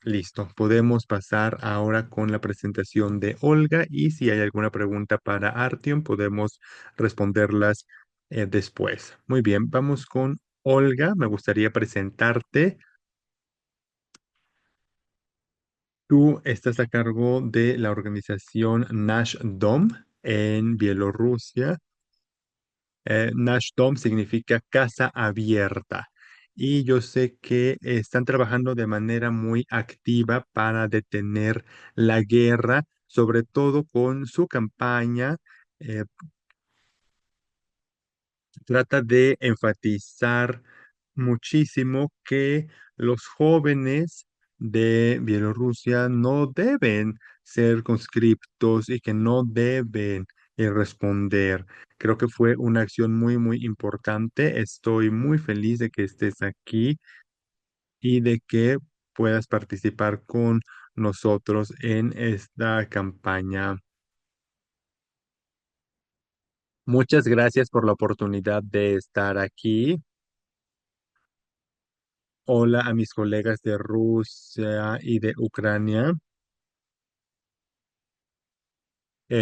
Listo, podemos pasar ahora con la presentación de Olga y si hay alguna pregunta para Artyom, podemos responderlas después. Muy bien, vamos con Olga. Me gustaría presentarte. Tú estás a cargo de la organización Nash Dom en Bielorrusia. Nash Dom significa casa abierta. Y yo sé que están trabajando de manera muy activa para detener la guerra, sobre todo con su campaña. eh, Trata de enfatizar muchísimo que los jóvenes de Bielorrusia no deben ser conscriptos y que no deben responder. Creo que fue una acción muy, muy importante. Estoy muy feliz de que estés aquí y de que puedas participar con nosotros en esta campaña. Muchas gracias por la oportunidad de estar aquí. Hola a mis colegas de Rusia y de Ucrania.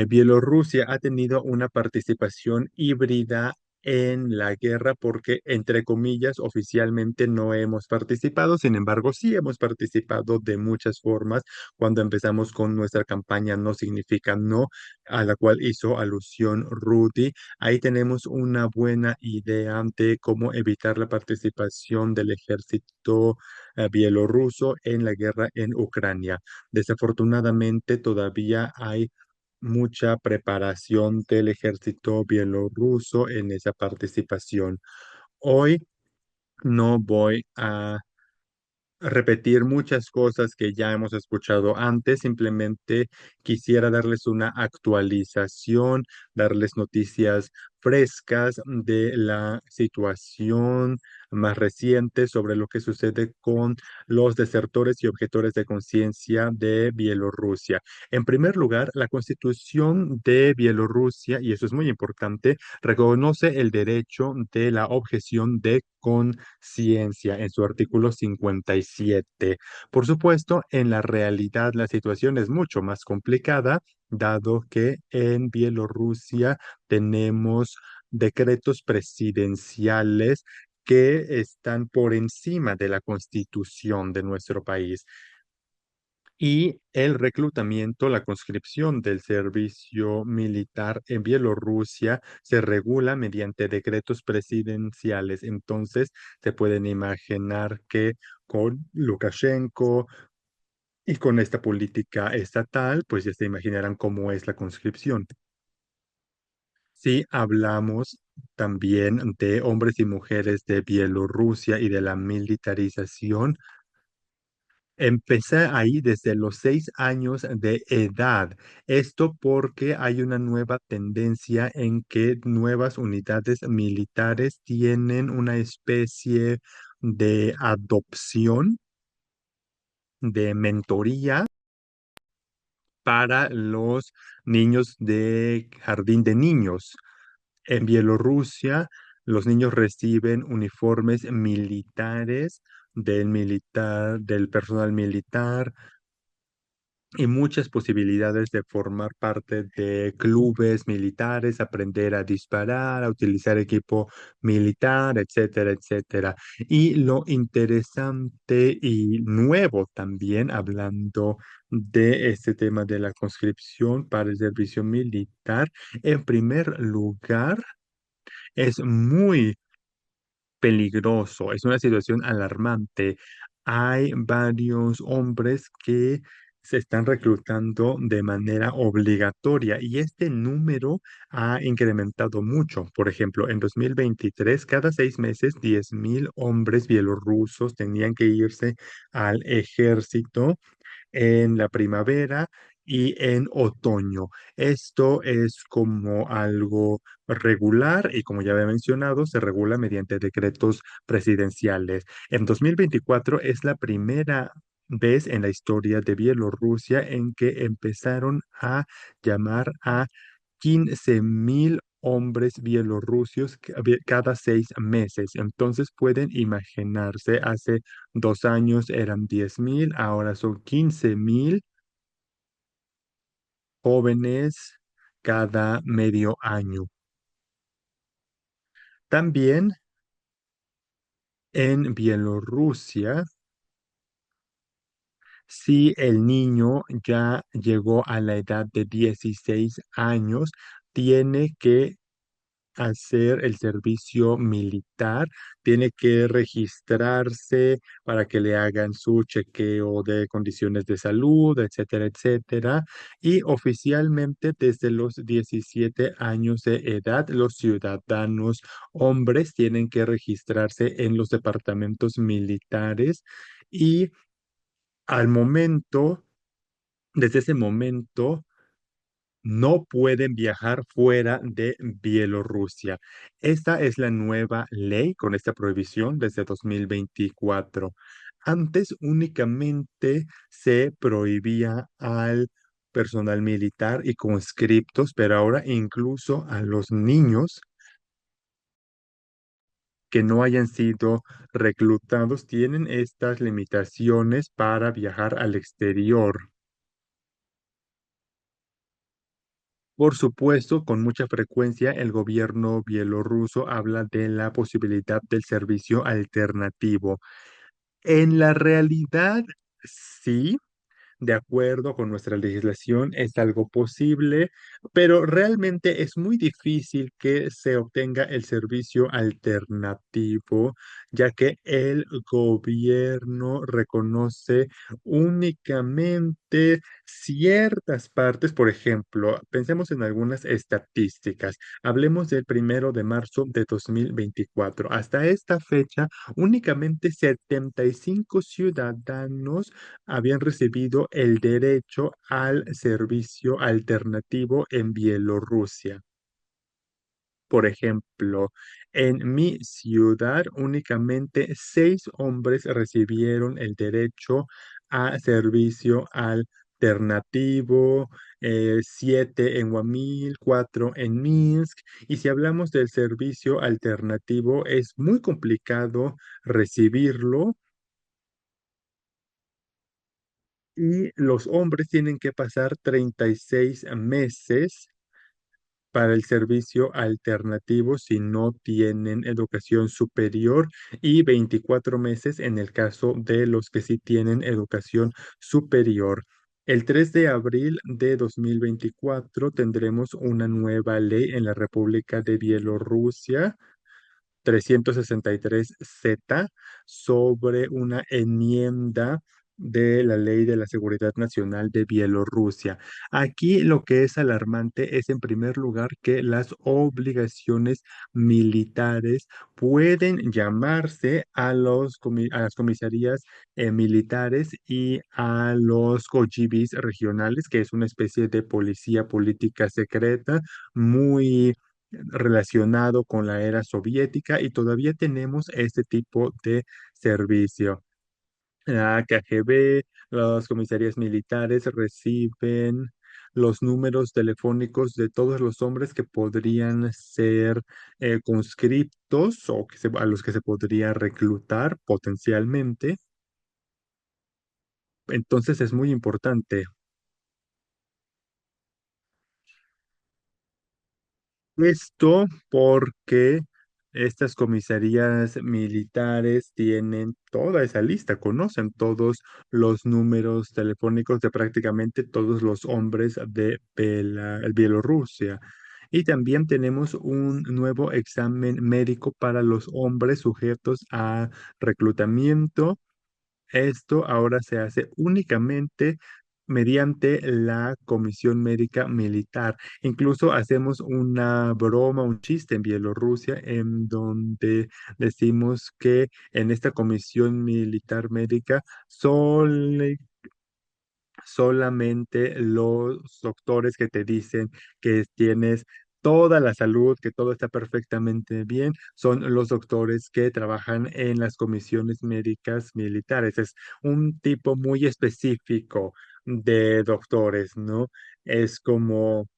Bielorrusia ha tenido una participación híbrida en la guerra porque, entre comillas, oficialmente no hemos participado. Sin embargo, sí hemos participado de muchas formas. Cuando empezamos con nuestra campaña No significa no, a la cual hizo alusión Rudy. Ahí tenemos una buena idea de cómo evitar la participación del ejército bielorruso en la guerra en Ucrania. Desafortunadamente, todavía hay mucha preparación del ejército bielorruso en esa participación. Hoy no voy a repetir muchas cosas que ya hemos escuchado antes, simplemente quisiera darles una actualización, darles noticias frescas de la situación más reciente sobre lo que sucede con los desertores y objetores de conciencia de Bielorrusia. En primer lugar, la Constitución de Bielorrusia, y eso es muy importante, reconoce el derecho de la objeción de conciencia en su artículo 57. Por supuesto, en la realidad la situación es mucho más complicada, dado que en Bielorrusia tenemos decretos presidenciales que están por encima de la constitución de nuestro país. Y el reclutamiento, la conscripción del servicio militar en Bielorrusia se regula mediante decretos presidenciales. Entonces, se pueden imaginar que con Lukashenko y con esta política estatal, pues ya se imaginarán cómo es la conscripción. Si hablamos también de hombres y mujeres de Bielorrusia y de la militarización, empecé ahí desde los 6 años de edad. Esto porque hay una nueva tendencia en que nuevas unidades militares tienen una especie de adopción, de mentoría para los niños de jardín de niños. En Bielorrusia, los niños reciben uniformes militares del personal militar y muchas posibilidades de formar parte de clubes militares, aprender a disparar, a utilizar equipo militar, etcétera, etcétera. Y lo interesante y nuevo también, hablando de este tema de la conscripción para el servicio militar, en primer lugar, es muy peligroso, es una situación alarmante. Hay varios hombres que se están reclutando de manera obligatoria y este número ha incrementado mucho. Por ejemplo, en 2023, cada 6 meses, 10.000 hombres bielorrusos tenían que irse al ejército en la primavera y en otoño. Esto es como algo regular y como ya había mencionado, se regula mediante decretos presidenciales. En 2024 es la primera vez en la historia de Bielorrusia en que empezaron a llamar a 15.000 hombres bielorrusios cada 6 meses. Entonces pueden imaginarse, hace 2 años eran 10.000, ahora son 15.000 jóvenes cada medio año. También en Bielorrusia, si el niño ya llegó a la edad de 16 años, tiene que hacer el servicio militar, tiene que registrarse para que le hagan su chequeo de condiciones de salud, etcétera, etcétera. Y oficialmente desde los 17 años de edad, los ciudadanos hombres tienen que registrarse en los departamentos militares y al momento, desde ese momento, no pueden viajar fuera de Bielorrusia. Esta es la nueva ley con esta prohibición desde 2024. Antes únicamente se prohibía al personal militar y conscriptos, pero ahora incluso a los niños que no hayan sido reclutados tienen estas limitaciones para viajar al exterior. Por supuesto, con mucha frecuencia el gobierno bielorruso habla de la posibilidad del servicio alternativo. En la realidad, sí, de acuerdo con nuestra legislación, es algo posible, pero realmente es muy difícil que se obtenga el servicio alternativo, ya que el gobierno reconoce únicamente ciertas partes. Por ejemplo, pensemos en algunas estadísticas. Hablemos del 1 de marzo de 2024. Hasta esta fecha, únicamente 75 ciudadanos habían recibido el derecho al servicio alternativo en Bielorrusia. Por ejemplo, en mi ciudad únicamente 6 hombres recibieron el derecho a servicio alternativo, 7 en Guamil, 4 en Minsk. Y si hablamos del servicio alternativo, es muy complicado recibirlo y los hombres tienen que pasar 36 meses para el servicio alternativo si no tienen educación superior y 24 meses en el caso de los que sí tienen educación superior. El 3 de abril de 2024 tendremos una nueva ley en la República de Bielorrusia 363Z sobre una enmienda de la Ley de la Seguridad Nacional de Bielorrusia. Aquí lo que es alarmante es, en primer lugar, que las obligaciones militares pueden llamarse a las comisarías militares y a los KGBs regionales, que es una especie de policía política secreta muy relacionado con la era soviética y todavía tenemos este tipo de servicio. La KGB, las comisarías militares reciben los números telefónicos de todos los hombres que podrían ser conscriptos o a los que se podría reclutar potencialmente. Entonces es muy importante. Esto porque estas comisarías militares tienen toda esa lista, conocen todos los números telefónicos de prácticamente todos los hombres de Bielorrusia. Y también tenemos un nuevo examen médico para los hombres sujetos a reclutamiento. Esto ahora se hace únicamente mediante la Comisión Médica Militar. Incluso hacemos una broma, un chiste en Bielorrusia, en donde decimos que en esta Comisión Militar Médica solamente los doctores que te dicen que tienes toda la salud, que todo está perfectamente bien, son los doctores que trabajan en las comisiones médicas militares. Es un tipo muy específico de doctores, ¿no? Es como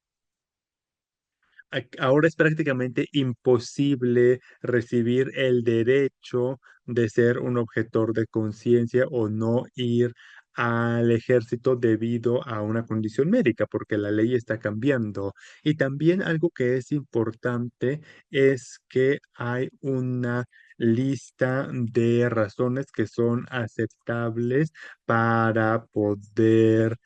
ahora es prácticamente imposible recibir el derecho de ser un objetor de conciencia o no ir al ejército debido a una condición médica, porque la ley está cambiando. Y también algo que es importante es que hay una lista de razones que son aceptables para poder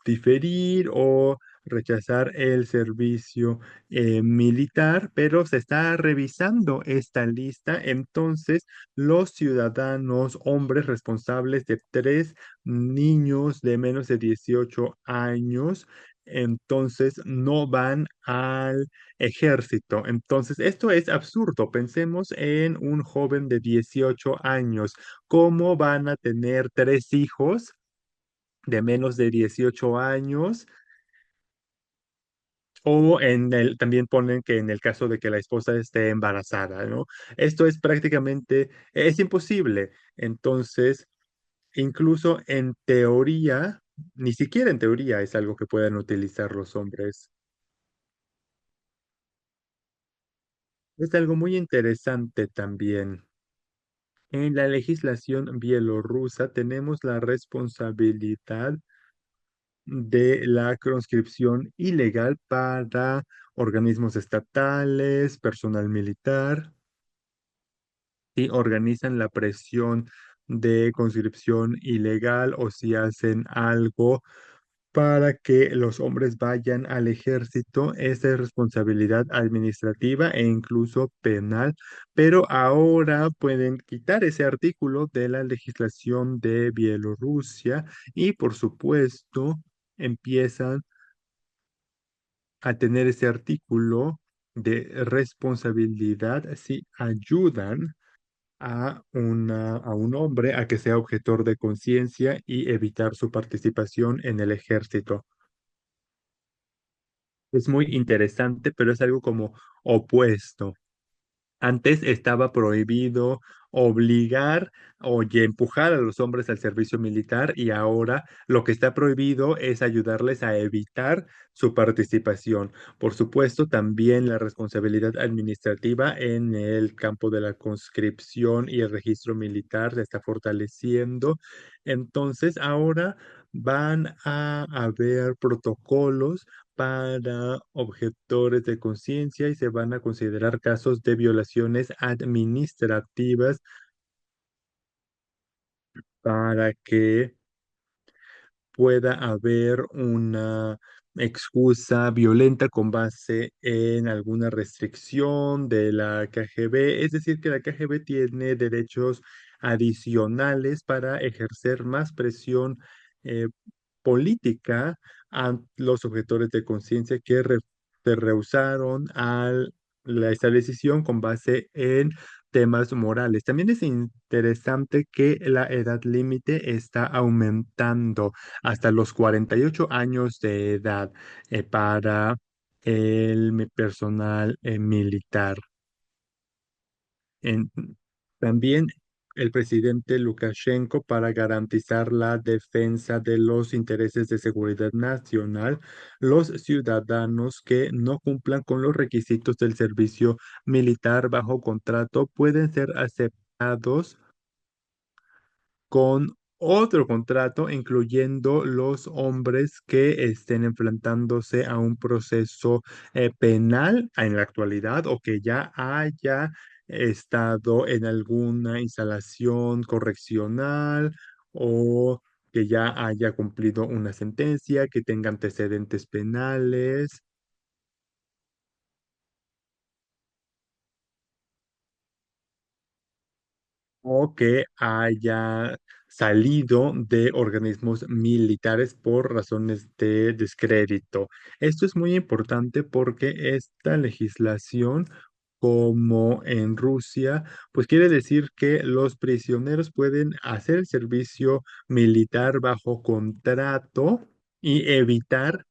diferir o rechazar el servicio militar, pero se está revisando esta lista. Entonces, los ciudadanos, hombres responsables de tres niños de menos de 18 años, entonces no van al ejército. Entonces, esto es absurdo. Pensemos en un joven de 18 años. ¿Cómo van a tener tres hijos de menos de 18 años? O también ponen que en el caso de que la esposa esté embarazada, ¿no? Esto es prácticamente, es imposible. Entonces, incluso en teoría, ni siquiera en teoría es algo que puedan utilizar los hombres. Es algo muy interesante también. En la legislación bielorrusa tenemos la responsabilidad de la conscripción ilegal para organismos estatales, personal militar, y organizan la presión de conscripción ilegal o si hacen algo para que los hombres vayan al ejército. Esa es responsabilidad administrativa e incluso penal, pero ahora pueden quitar ese artículo de la legislación de Bielorrusia y por supuesto empiezan a tener ese artículo de responsabilidad si ayudan a un hombre a que sea objetor de conciencia y evitar su participación en el ejército. Es muy interesante, pero es algo como opuesto. Antes estaba prohibido obligar o empujar a los hombres al servicio militar y ahora lo que está prohibido es ayudarles a evitar su participación. Por supuesto, también la responsabilidad administrativa en el campo de la conscripción y el registro militar se está fortaleciendo. Entonces, ahora van a haber protocolos para objetores de conciencia y se van a considerar casos de violaciones administrativas para que pueda haber una excusa violenta con base en alguna restricción de la KGB. Es decir, que la KGB tiene derechos adicionales para ejercer más presión eh, política a los objetores de conciencia que se rehusaron a esta decisión con base en temas morales. También es interesante que la edad límite está aumentando hasta los 48 años de edad para el personal militar. En- También el presidente Lukashenko, para garantizar la defensa de los intereses de seguridad nacional, los ciudadanos que no cumplan con los requisitos del servicio militar bajo contrato pueden ser aceptados con otro contrato, incluyendo los hombres que estén enfrentándose a un proceso penal en la actualidad o que ya haya estado en alguna instalación correccional o que ya haya cumplido una sentencia, que tenga antecedentes penales. O que haya salido de organismos militares por razones de descrédito. Esto es muy importante porque esta legislación, como en Rusia, pues quiere decir que los prisioneros pueden hacer el servicio militar bajo contrato y evitar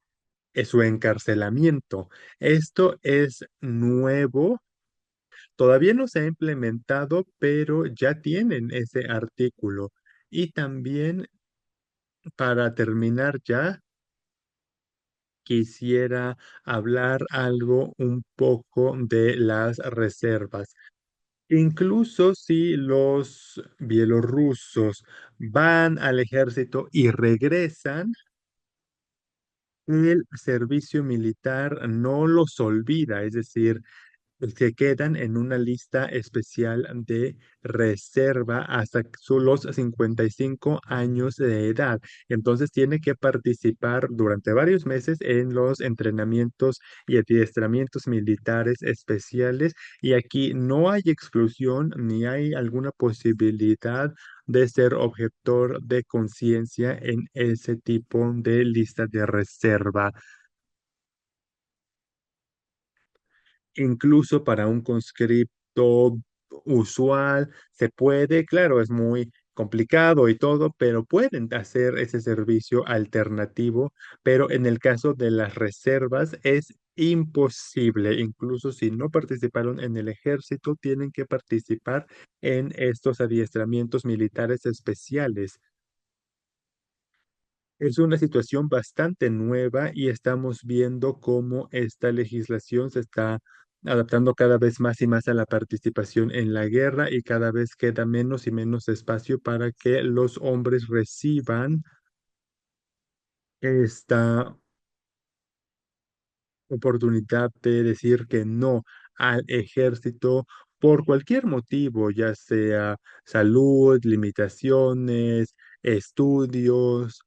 su encarcelamiento. Esto es nuevo. Todavía no se ha implementado, pero ya tienen ese artículo. Y también, para terminar ya, quisiera hablar algo un poco de las reservas. Incluso si los bielorrusos van al ejército y regresan, el servicio militar no los olvida, es decir, se quedan en una lista especial de reserva hasta los 55 años de edad. Entonces tiene que participar durante varios meses en los entrenamientos y adiestramientos militares especiales. Y aquí no hay exclusión ni hay alguna posibilidad de ser objetor de conciencia en ese tipo de lista de reserva. Incluso para un conscripto usual se puede, claro, es muy complicado y todo, pero pueden hacer ese servicio alternativo, pero en el caso de las reservas es imposible, incluso si no participaron en el ejército, tienen que participar en estos adiestramientos militares especiales. Es una situación bastante nueva y estamos viendo cómo esta legislación se está adaptando cada vez más y más a la participación en la guerra y cada vez queda menos y menos espacio para que los hombres reciban esta oportunidad de decir que no al ejército por cualquier motivo, ya sea salud, limitaciones, estudios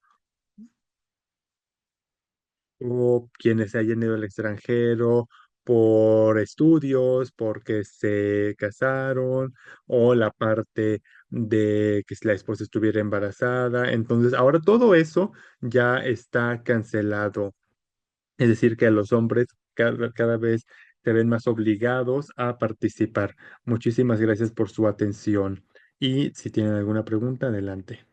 o quienes se hayan ido al extranjero por estudios, porque se casaron, o la parte de que si la esposa estuviera embarazada. Entonces, ahora todo eso ya está cancelado. Es decir, que a los hombres cada vez se ven más obligados a participar. Muchísimas gracias por su atención. Y si tienen alguna pregunta, adelante.